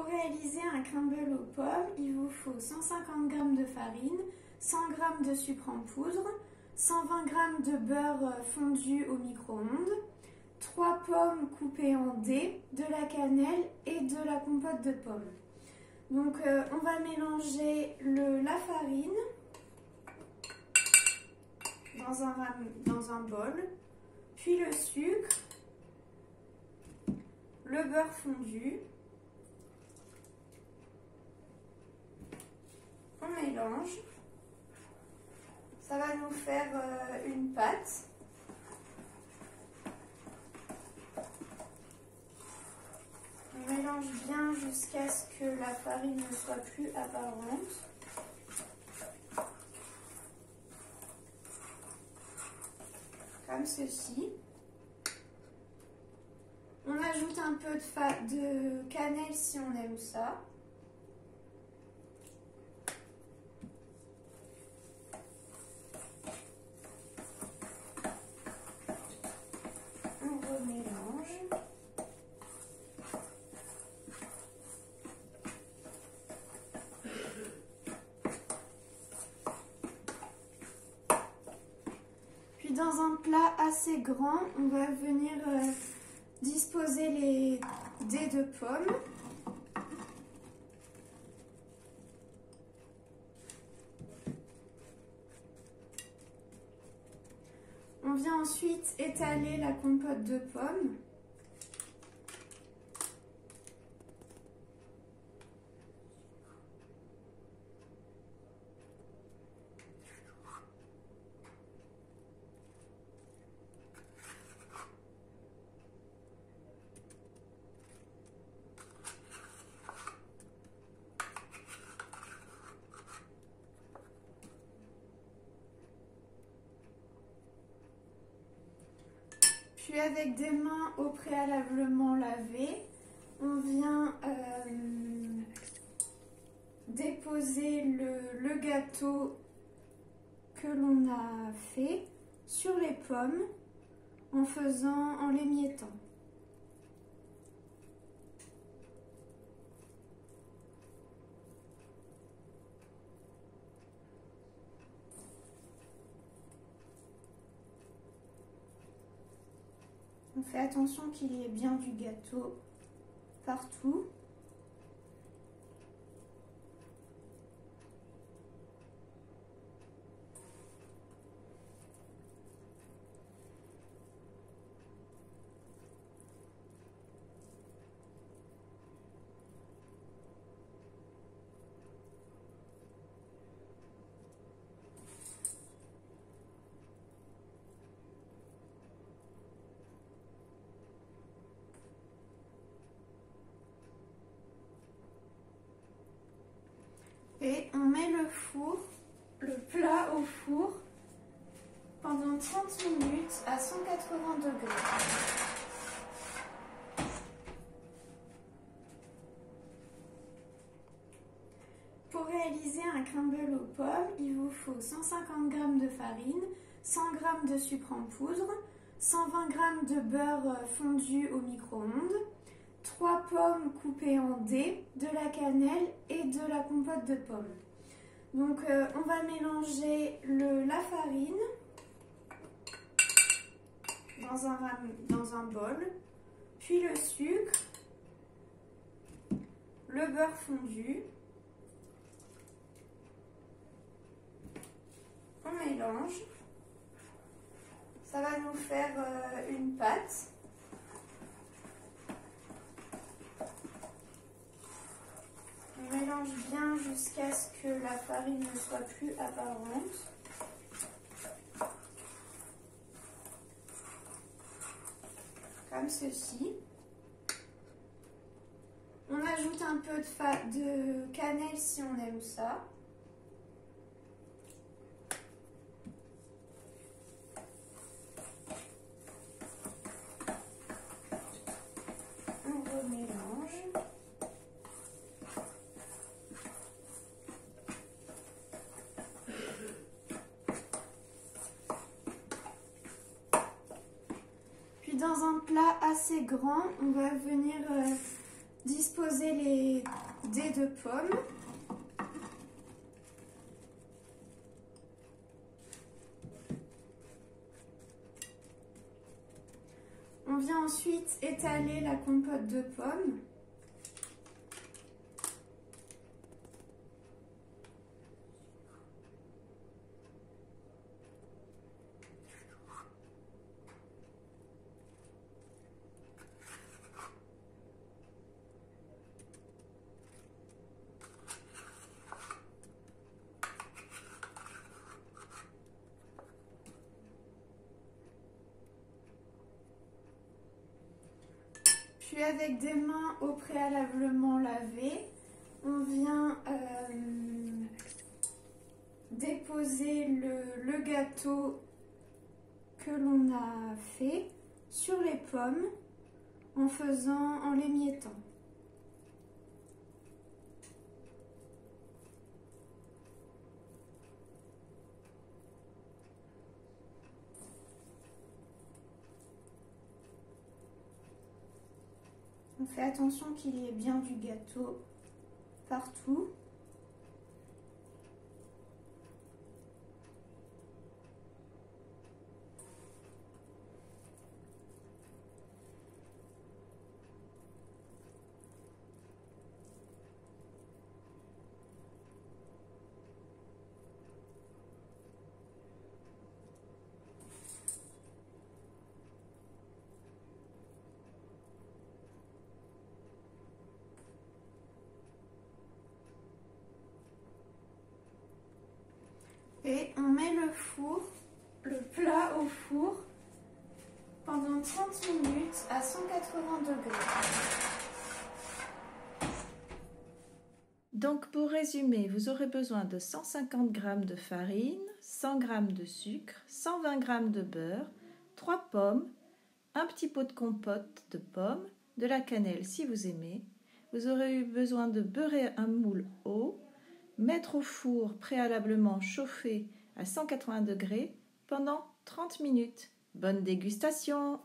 réaliser un crumble aux pommes, il vous faut 150 g de farine, 100 g de sucre en poudre, 120 g de beurre fondu au micro-ondes, 3 pommes coupées en dés, de la cannelle et de la compote de pommes. Donc on va mélanger la farine dans un bol, puis le sucre, le beurre fondu. On mélange. Ça va nous faire une pâte. On mélange bien jusqu'à ce que la farine ne soit plus apparente. Comme ceci. On ajoute un peu de cannelle si on aime ça. On remélange. Puis dans un plat assez grand, on va venir disposer les dés de pommes. On vient ensuite étaler la compote de pommes. Puis avec des mains au préalablement lavées, on vient déposer le gâteau que l'on a fait sur les pommes en l'émiettant. On fait attention qu'il y ait bien du gâteau partout. Et on met le plat au four pendant 30 minutes à 180 degrés. Pour réaliser un crumble aux pommes, il vous faut 150 g de farine, 100 g de sucre en poudre, 120 g de beurre fondu au micro-ondes, 3 pommes coupées en dés, de la cannelle et de la compote de pommes. Donc on va mélanger la farine dans un bol, puis le sucre, le beurre fondu. On mélange. Ça va nous faire une pâte. On mélange bien jusqu'à ce que la farine ne soit plus apparente. Comme ceci. On ajoute un peu de cannelle si on aime ça. On remélange. Dans un plat assez grand, on va venir disposer de pommes. On vient ensuite étaler la compote de pommes. Puis avec des mains au préalablement lavées, on vient déposer le gâteau que l'on a fait sur les pommes en l'émiettant. On fait attention qu'il y ait bien du gâteau partout. Et on met le plat au four pendant 30 minutes à 180 degrés. Donc pour résumer, vous aurez besoin de 150 g de farine, 100 g de sucre, 120 g de beurre, 3 pommes, un petit pot de compote de pommes, de la cannelle si vous aimez. Vous aurez eu besoin de beurrer un moule haut, mettre au four préalablement chauffé à 180 degrés pendant 30 minutes. Bonne dégustation!